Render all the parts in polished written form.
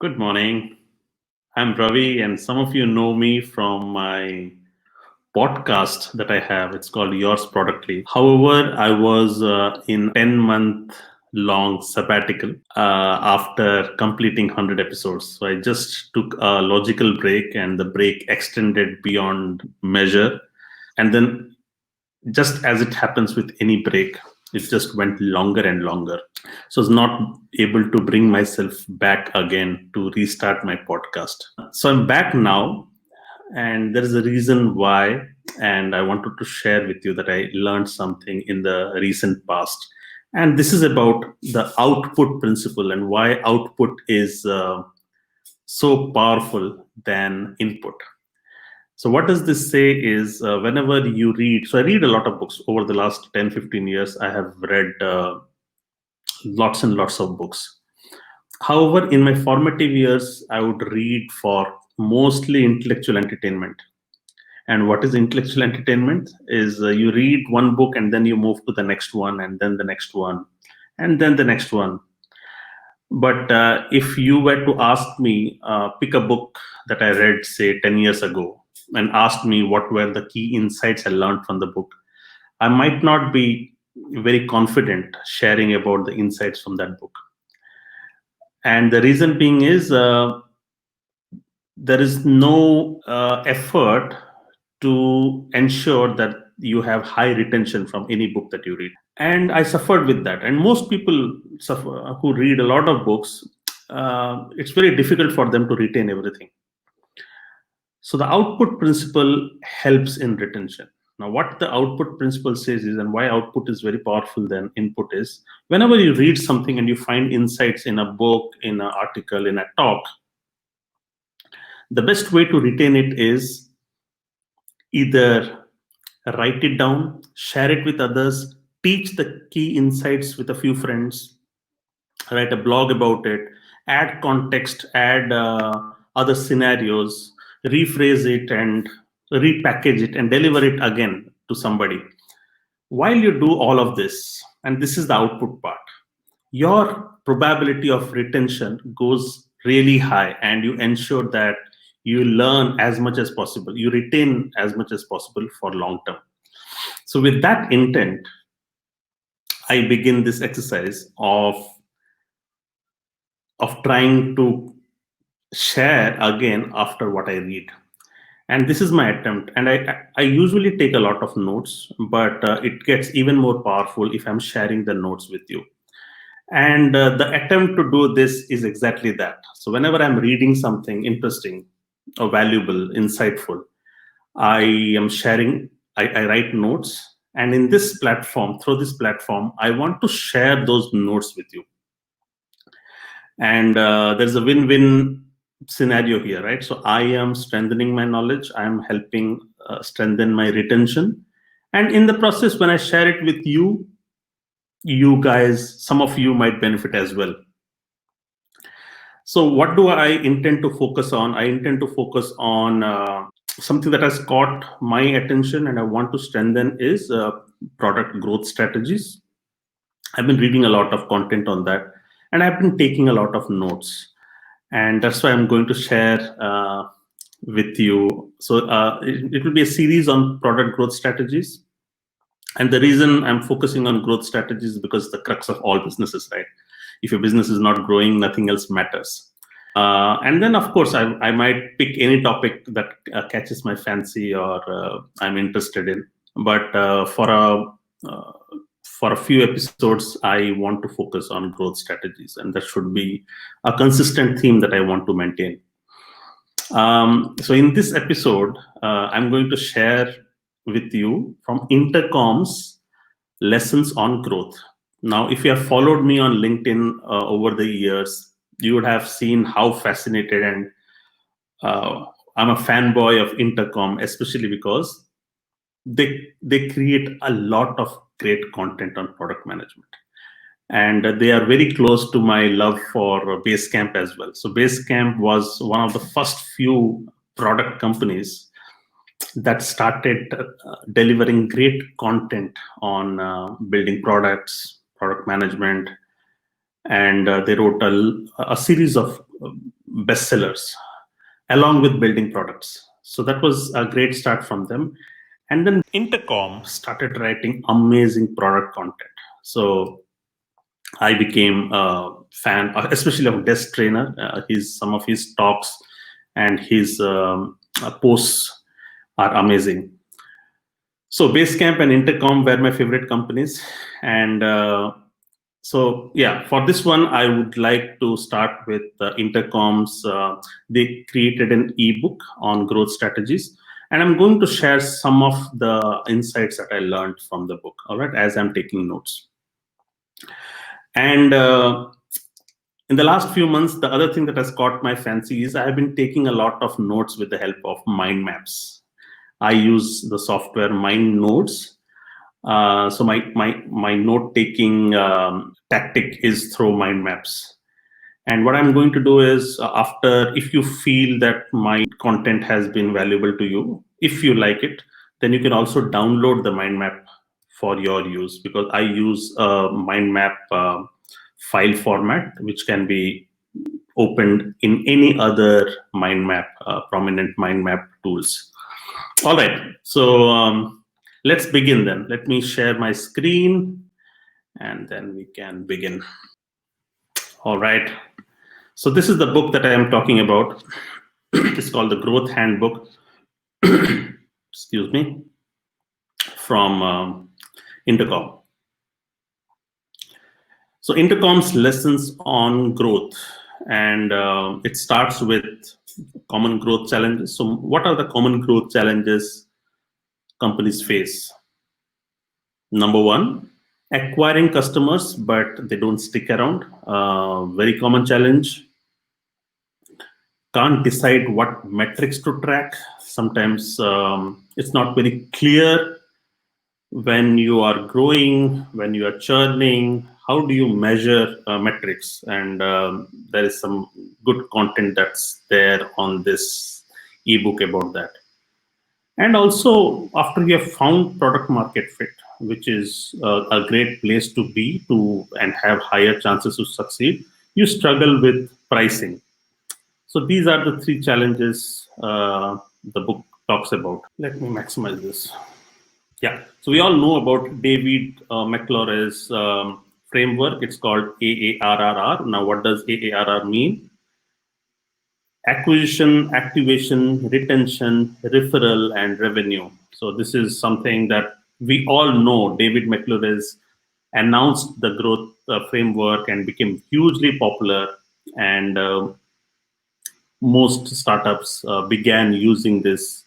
Good morning. I'm Ravi, and some of you know me from my podcast that I have. It's called Yours Productly. However, I was in 10-month long sabbatical after completing 100 episodes. So I just took a logical break, and the break extended beyond measure. And then, just as it happens with any break, it just went longer and longer. So I was not able to bring myself back again to restart my podcast. So I'm back now, and there is a reason why. And I wanted to share with you that I learned something in the recent past. And this is about the output principle and why output is so powerful than input. So what does this say is whenever you read, so I read a lot of books over the last 10, 15 years. I have read lots and lots of books. However, in my formative years, I would read for mostly intellectual entertainment. And what is intellectual entertainment is you read one book and then you move to the next one and then the next one and then the next one. But if you were to ask me, pick a book that I read, say, 10 years ago, and ask me what were the key insights I learned from the book, I might not be very confident sharing about the insights from that book. And the reason being is there is no effort to ensure that you have high retention from any book that you read. And I suffered with that. And most people suffer who read a lot of books. It's very difficult for them to retain everything. So the output principle helps in retention. Now, what the output principle says is, and why output is very powerful than input is, whenever you read something and you find insights in a book, in an article, in a talk, the best way to retain it is either write it down, share it with others, teach the key insights with a few friends, write a blog about it, add context, add other scenarios, rephrase it and repackage it and deliver it again to somebody. While you do all of this, and this is the output part, your probability of retention goes really high, and you ensure that you learn as much as possible, you retain as much as possible for long term. So with that intent, I begin this exercise of trying to share again after what I read. And this is my attempt. And I usually take a lot of notes, but it gets even more powerful if I'm sharing the notes with you. And the attempt to do this is exactly that. So whenever I'm reading something interesting or valuable, insightful, I am sharing, I write notes. And in this platform, through this platform, I want to share those notes with you. And there's a win-win scenario here, right? So I am strengthening my knowledge. I am helping strengthen my retention. And in the process, when I share it with you, you guys, some of you might benefit as well. So what do I intend to focus on? I intend to focus on something that has caught my attention and I want to strengthen is product growth strategies. I've been reading a lot of content on that, and I've been taking a lot of notes. And that's why I'm going to share with you. So it will be a series on product growth strategies. And the reason I'm focusing on growth strategies is because the crux of all businesses, right? If your business is not growing, nothing else matters. And then, of course, I might pick any topic that catches my fancy or I'm interested in. But for a few episodes, I want to focus on growth strategies, and that should be a consistent theme that I want to maintain. So in this episode, I'm going to share with you from Intercom's lessons on growth. Now, if you have followed me on LinkedIn over the years, you would have seen how fascinated and I'm a fanboy of Intercom, especially because they create a lot of great content on product management. And they are very close to my love for Basecamp as well. So Basecamp was one of the first few product companies that started delivering great content on building products, product management. And they wrote a series of bestsellers along with building products. So that was a great start from them. And then Intercom started writing amazing product content. So I became a fan, especially of Desk Trainer. Some of his talks and his posts are amazing. So Basecamp and Intercom were my favorite companies, and so yeah, for this one, I would like to start with Intercom's. They created an ebook on growth strategies, and I'm going to share some of the insights that I learned from the book. All right, as I'm taking notes. And in the last few months, the other thing that has caught my fancy is I have been taking a lot of notes with the help of mind maps. I use the software Mind Notes. So my note taking tactic is through mind maps. And what I'm going to do is if you feel that my content has been valuable to you, if you like it, then you can also download the mind map for your use, because I use a mind map file format which can be opened in any other mind map, prominent mind map tools. All right, so let's begin then. Let me share my screen and then we can begin. All right. So this is the book that I am talking about. It's called the Growth Handbook. Excuse me. From Intercom. So Intercom's lessons on growth, and it starts with common growth challenges. So what are the common growth challenges companies face? Number one, acquiring customers, but they don't stick around. Very common challenge. Can't decide what metrics to track. Sometimes it's not very clear when you are growing, when you are churning. How do you measure metrics? And there is some good content that's there on this ebook about that. And also, after you have found product market fit, which is a great place to be and have higher chances to succeed, you struggle with pricing. So these are the three challenges the book talks about. Let me maximize this. Yeah, so we all know about David McClory's framework. It's called AARRR. Now, what does AARR mean? Acquisition, activation, retention, referral, and revenue. So this is something that we all know. David McClory's announced the growth framework and became hugely popular, and most startups began using this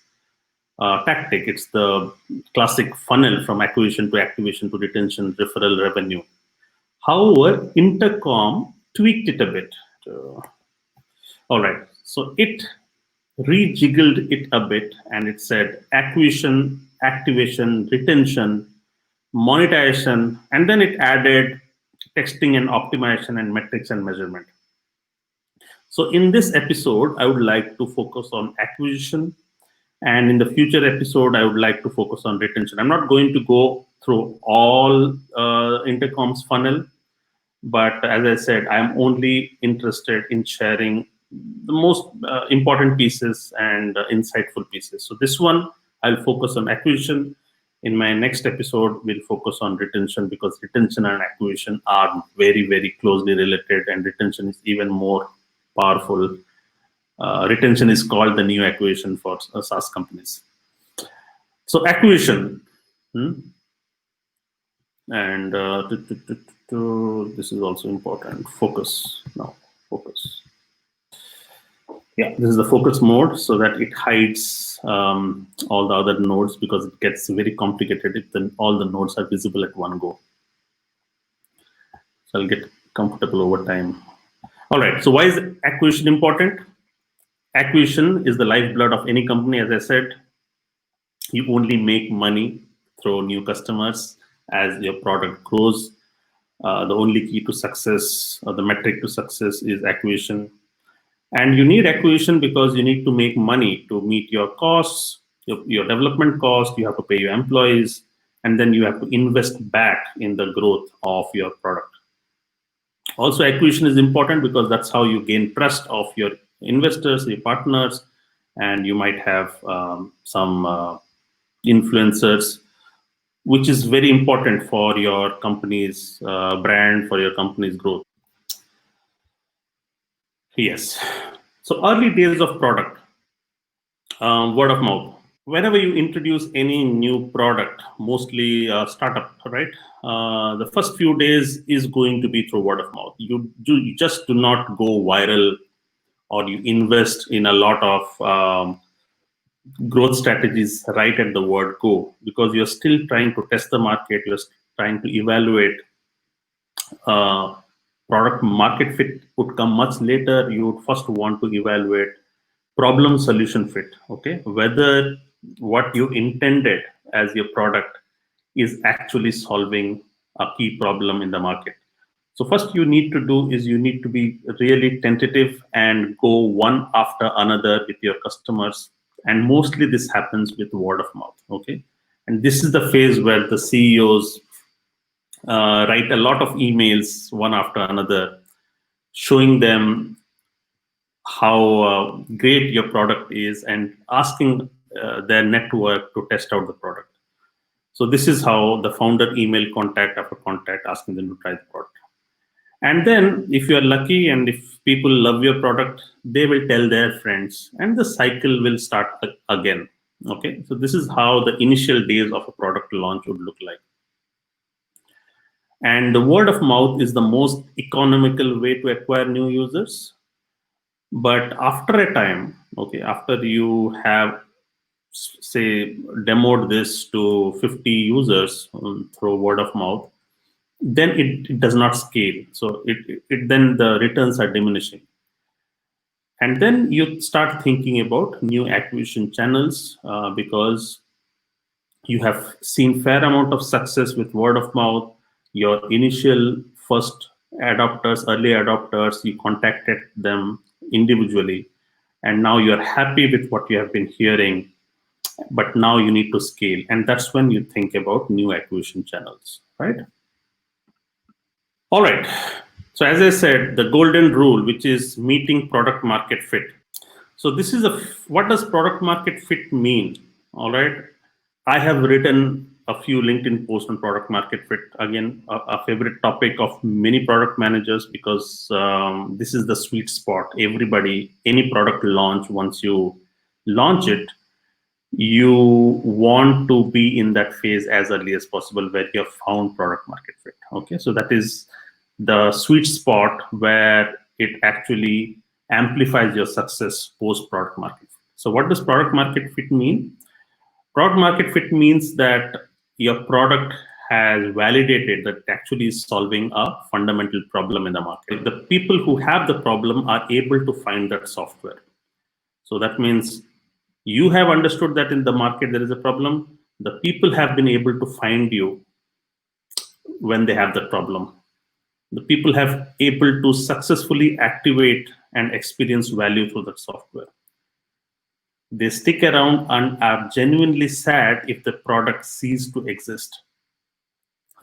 tactic. It's the classic funnel from acquisition to activation to retention, referral, revenue. However, Intercom tweaked it a bit. All right, so it rejiggled it a bit, and it said acquisition, activation, retention, monetization, and then it added texting and optimization and metrics and measurement. So in this episode, I would like to focus on acquisition, and in the future episode, I would like to focus on retention. I'm not going to go through all Intercom's funnel, but as I said, I'm only interested in sharing the most important pieces and insightful pieces. So this one, I'll focus on acquisition. In my next episode, we'll focus on retention, because retention and acquisition are very, very closely related, and retention is even more powerful. Retention is called the new acquisition for SaaS companies. So acquisition, and this is also important. Focus now. Focus. Yeah, this is the focus mode, so that it hides all the other nodes, because it gets very complicated if all the nodes are visible at one go. So I'll get comfortable over time. All right. So why is acquisition important? Acquisition is the lifeblood of any company. As I said, you only make money through new customers as your product grows. The only key to success, or the metric to success, is acquisition. And you need acquisition because you need to make money to meet your costs, your development cost. You have to pay your employees, and then you have to invest back in the growth of your product. Also, acquisition is important because that's how you gain trust of your investors, your partners, and you might have some influencers, which is very important for your company's brand, for your company's growth. Yes. So early days of product, word of mouth. Whenever you introduce any new product, mostly startup, right? The first few days is going to be through word of mouth. You just do not go viral, or you invest in a lot of growth strategies right at the word go, because you're still trying to test the market, you're trying to evaluate. Product market fit would come much later. You would first want to evaluate problem solution fit, okay, whether what you intended as your product is actually solving a key problem in the market. So first you need to do is you need to be really tentative and go one after another with your customers, and mostly this happens with word of mouth, okay. And this is the phase where the CEOs write a lot of emails one after another, showing them how great your product is and asking their network to test out the product. So this is how the founder email contact after contact asking them to try the product. And then if you are lucky and if people love your product, they will tell their friends and the cycle will start again. Okay, so this is how the initial days of a product launch would look like. And the word of mouth is the most economical way to acquire new users. But after a time, okay, after you have, say, demoed this to 50 users through word of mouth, then it does not scale. So it then the returns are diminishing. And then you start thinking about new acquisition channels because you have seen fair amount of success with word of mouth. Your initial first adopters, early adopters, you contacted them individually, and now you're happy with what you have been hearing, but now you need to scale, and that's when you think about new acquisition channels, right? All right. So as I said, the golden rule, which is meeting product market fit. So this is what does product market fit mean? All right. I have written a few LinkedIn posts on product market fit. Again, a favorite topic of many product managers, because this is the sweet spot. Everybody, any product launch, once you launch it, you want to be in that phase as early as possible where you have found product market fit. Okay, so that is the sweet spot where it actually amplifies your success post product market fit. So what does product market fit mean? Product market fit means that your product has validated that it actually is solving a fundamental problem in the market. The people who have the problem are able to find that software. So that means you have understood that in the market there is a problem. The people have been able to find you when they have that problem. The people have able to successfully activate and experience value through that software. They stick around and are genuinely sad if the product ceases to exist.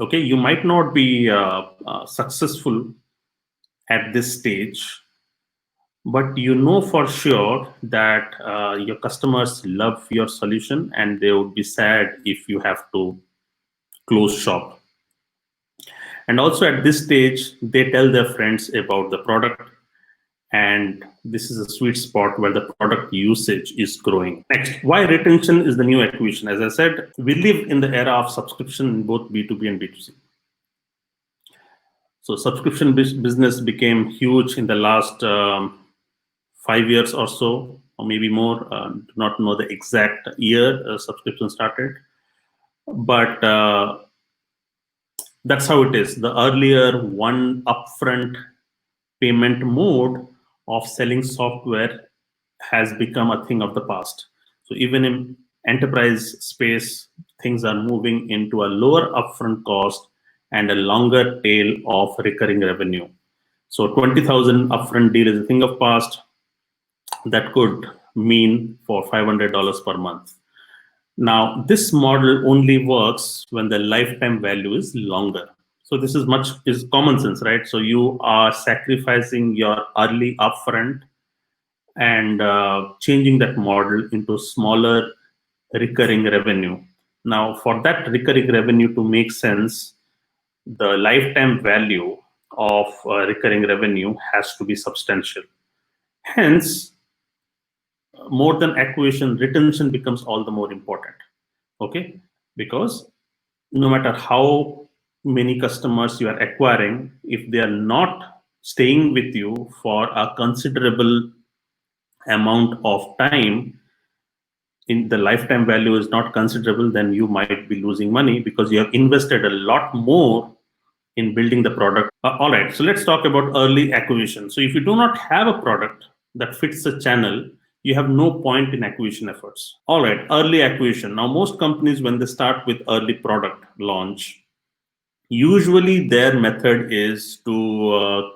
Okay, you might not be successful at this stage, but you know for sure that your customers love your solution and they would be sad if you have to close shop. And also at this stage, they tell their friends about the product, and this is a sweet spot where the product usage is growing. Next, why retention is the new acquisition. As I said, we live in the era of subscription in both B2B and B2C. So subscription business became huge in the last 5 years or so, or maybe more. Do not know the exact year subscription started, but that's how it is. The earlier one upfront payment mode of selling software has become a thing of the past. So even in enterprise space, things are moving into a lower upfront cost and a longer tail of recurring revenue. So 20,000 upfront deal is a thing of past. That could mean for $500 per month. Now, this model only works when the lifetime value is longer. So this is common sense, right? So you are sacrificing your early upfront and changing that model into smaller recurring revenue. Now, for that recurring revenue to make sense, the lifetime value of recurring revenue has to be substantial. Hence, more than acquisition, retention becomes all the more important. Okay, because no matter how many customers you are acquiring, if they are not staying with you for a considerable amount of time, in the lifetime value is not considerable, then you might be losing money because you have invested a lot more in building the product. All right, so let's talk about early acquisition. So if you do not have a product that fits the channel, you have no point in acquisition efforts. All right, early acquisition. Now, most companies, when they start with early product launch, usually their method is to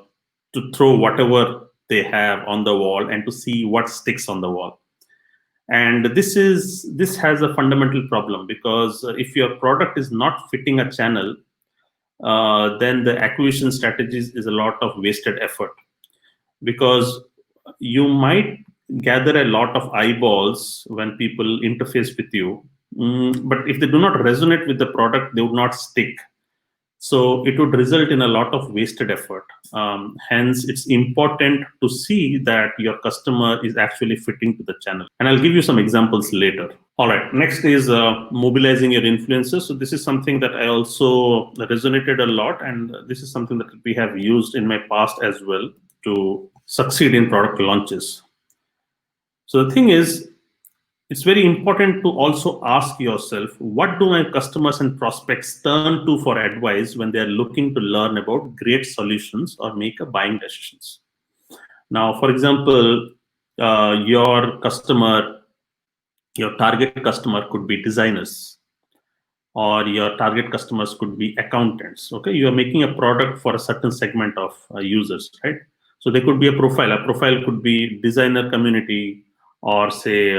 throw whatever they have on the wall and to see what sticks on the wall. And this has a fundamental problem, because if your product is not fitting a channel, then the acquisition strategies is a lot of wasted effort, because you might gather a lot of eyeballs when people interface with you, but if they do not resonate with the product, they would not stick. So it would result in a lot of wasted effort. Hence, it's important to see that your customer is actually fitting to the channel. And I'll give you some examples later. All right, next is mobilizing your influencers. So this is something that I also resonated a lot, and this is something that we have used in my past as well to succeed in product launches. So the thing is, it's very important to also ask yourself, what do my customers and prospects turn to for advice when they're looking to learn about great solutions or make a buying decisions? Now, for example, your target customer could be designers, or your target customers could be accountants. Okay, you are making a product for a certain segment of users, right? So there could be a profile. A profile could be designer community, or say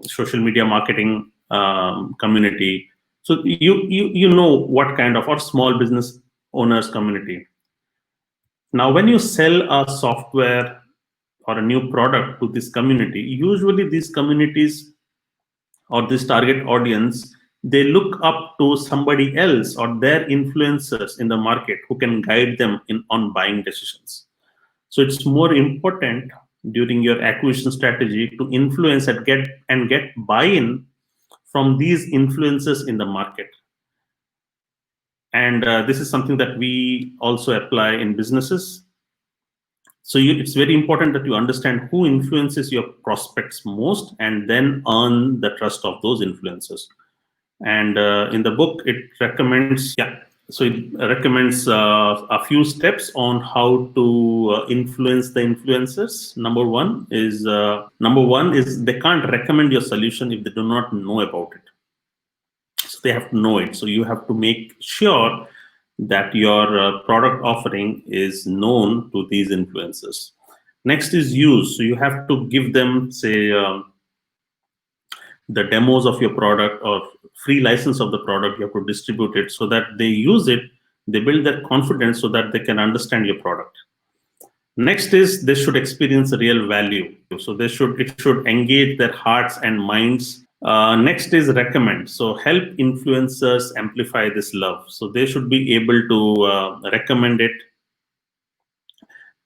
social media marketing community. So you know what kind of, or small business owners community. Now, when you sell a software or a new product to this community, usually these communities or this target audience, they look up to somebody else or their influencers in the market who can guide them in on buying decisions. So it's more important during your acquisition strategy to influence and get buy-in from these influencers in the market. And this is something that we also apply in businesses. So it's very important that you understand who influences your prospects most, and then earn the trust of those influencers. And in the book, it recommends, a few steps on how to influence the influencers. Number one is they can't recommend your solution if they do not know about it. So they have to know it. So you have to make sure that your product offering is known to these influencers. Next is use. So you have to give them, say, the demos of your product or free license of the product. You have to distribute it so that they use it, they build their confidence so that they can understand your product. Next is they should experience real value. So it should engage their hearts and minds. Next is recommend. So help influencers amplify this love. So they should be able to recommend it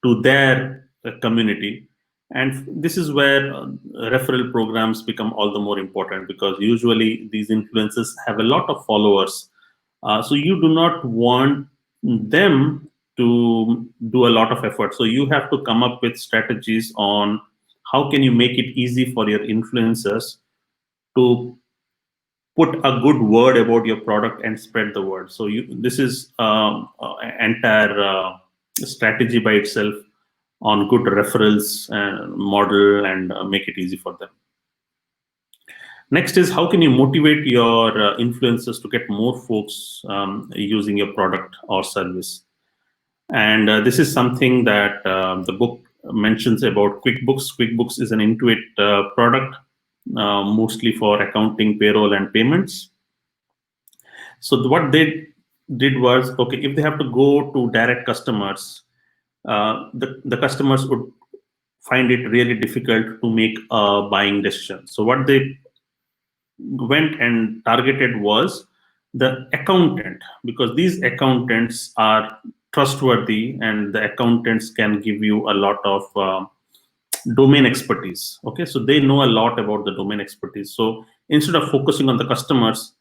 to their community. And this is where referral programs become all the more important, because usually these influencers have a lot of followers. So you do not want them to do a lot of effort. So you have to come up with strategies on how can you make it easy for your influencers to put a good word about your product and spread the word. So this is entire strategy by itself on good referrals model, and make it easy for them. Next is how can you motivate your influencers to get more folks using your product or service. And this is something that the book mentions about QuickBooks. QuickBooks is an Intuit product, mostly for accounting, payroll, and payments. So what they did was, okay, if they have to go to direct customers, the customers would find it really difficult to make a buying decision. So what they went and targeted was the accountant, because these accountants are trustworthy and the accountants can give you a lot of domain expertise. Okay, so they know a lot about the domain expertise. So instead of focusing on the customers,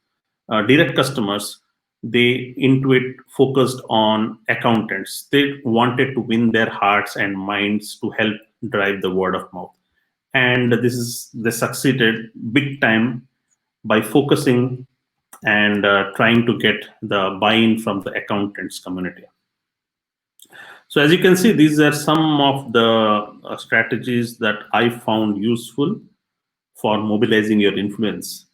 direct customers, they intuit focused on accountants. They wanted to win their hearts and minds to help drive the word of mouth, and they succeeded big time by focusing and trying to get the buy-in from the accountants community. So as you can see, these are some of the strategies that I found useful for mobilizing your influence.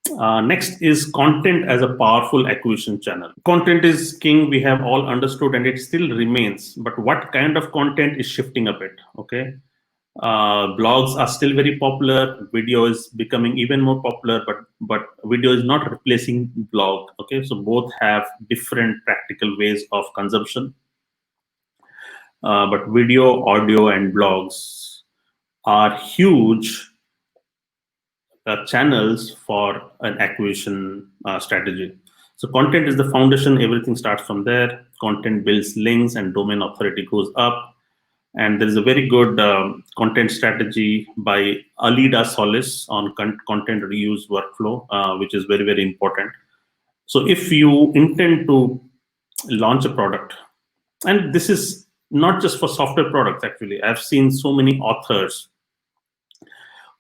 Next is content as a powerful acquisition channel. Content is king, we have all understood, and it still remains. But what kind of content is shifting a bit? Okay, blogs are still very popular. Video is becoming even more popular, but video is not replacing blog. Okay, so both have different practical ways of consumption. But video, audio, and blogs are huge channels for an acquisition strategy. So content is the foundation. Everything starts from there. Content builds links and domain authority goes up. And there is a very good content strategy by Alida Solis on content reuse workflow, which is very, very important. So if you intend to launch a product, and this is not just for software products, actually, I've seen so many authors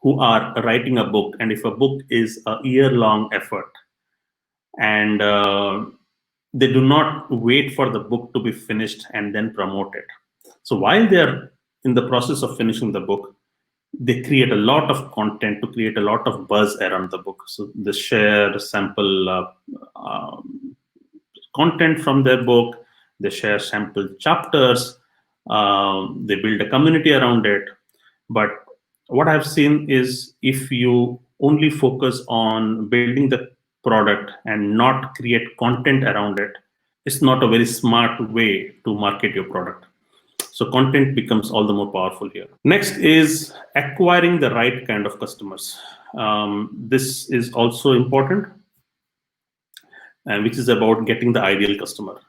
who are writing a book, and if a book is a year-long effort, and they do not wait for the book to be finished and then promote it. So while they're in the process of finishing the book, they create a lot of content to create a lot of buzz around the book. So they share sample content from their book, they share sample chapters, they build a community around it. But what I've seen is if you only focus on building the product and not create content around it, it's not a very smart way to market your product. So content becomes all the more powerful here. Next is acquiring the right kind of customers. This is also important, which is about getting the ideal customer.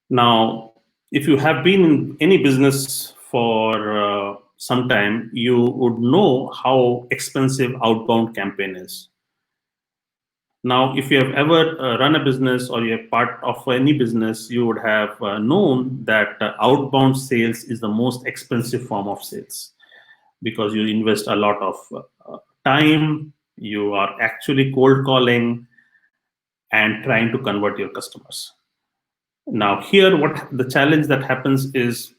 Now, if you have been in any business for some time, you would know how expensive outbound campaign is. Now, if you have ever run a business or you're part of any business, you would have known that outbound sales is the most expensive form of sales, because you invest a lot of time, you are actually cold calling and trying to convert your customers. Now, here, what the challenge that happens is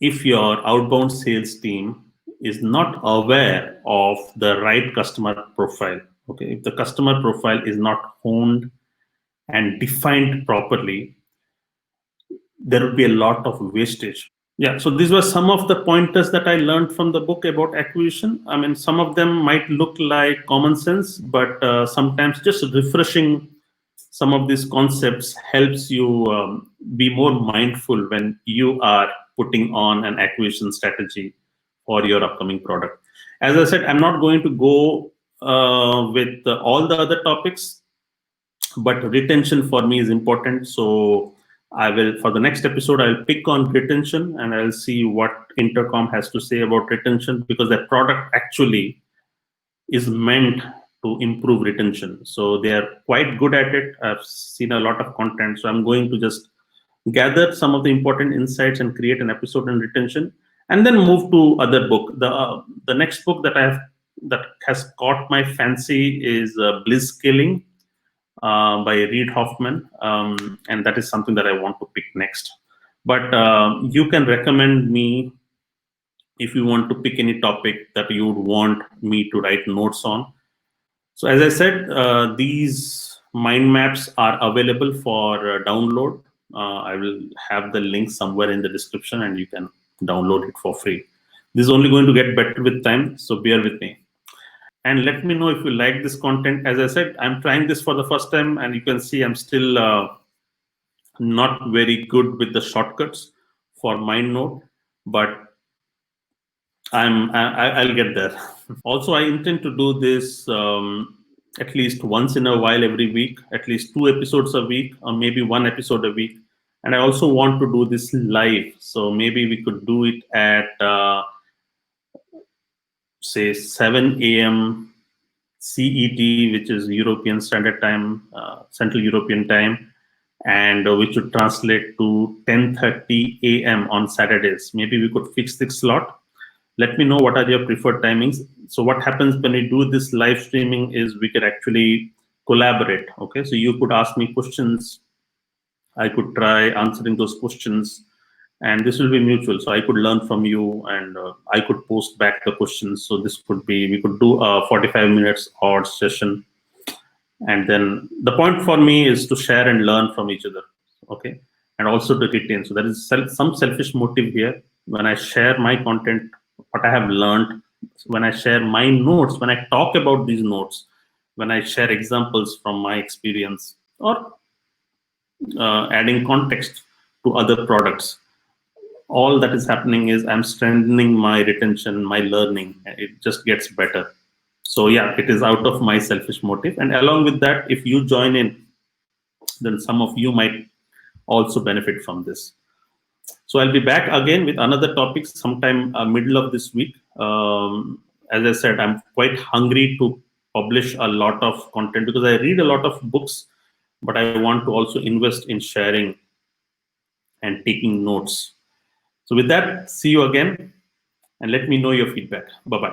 if your outbound sales team is not aware of the right customer profile, okay, if the customer profile is not honed and defined properly, there will be a lot of wastage. Yeah, so these were some of the pointers that I learned from the book about acquisition. I mean, some of them might look like common sense, but sometimes just refreshing some of these concepts helps you be more mindful when you are putting on an acquisition strategy for your upcoming product. As I said, I'm not going to go with all the other topics, but retention for me is important. So I will, for the next episode, I'll pick on retention and I'll see what Intercom has to say about retention, because their product actually is meant to improve retention. So they are quite good at it. I've seen a lot of content. So I'm going to just gather some of the important insights and create an episode on retention, and then move to other book. The next book that has caught my fancy is Bliss Scaling by Reid Hoffman, and that is something that I want to pick next. But you can recommend me if you want to pick any topic that you would want me to write notes on. So as I said, these mind maps are available for download. I will have the link somewhere in the description and you can download it for free. This is only going to get better with time, so bear with me. And let me know if you like this content. As I said, I'm trying this for the first time, and you can see I'm still not very good with the shortcuts for MindNote, but I'll get there. Also, I intend to do this at least once in a while every week, at least 2 episodes a week, or maybe 1 episode a week. And I also want to do this live. So maybe we could do it at say 7 a.m. CET, which is European Standard Time, Central European Time, and which would translate to 10:30 a.m. on Saturdays. Maybe we could fix this slot. Let me know what are your preferred timings. So what happens when we do this live streaming is we could actually collaborate. Okay, so you could ask me questions, I could try answering those questions, and this will be mutual. So I could learn from you, and I could post back the questions. So this could be, we could do a 45 minutes odd session, and then the point for me is to share and learn from each other. Okay, and also to retain. So there is some selfish motive here. When I share my content, what I have learned, when I share my notes, when I talk about these notes, when I share examples from my experience, or adding context to other products, all that is happening is I'm strengthening my retention, my learning. It just gets better. So yeah, it is out of my selfish motive. And along with that, if you join in, then some of you might also benefit from this. So I'll be back again with another topic sometime middle of this week. As I said, I'm quite hungry to publish a lot of content because I read a lot of books, but I want to also invest in sharing and taking notes. So with that, see you again, and let me know your feedback. Bye-bye.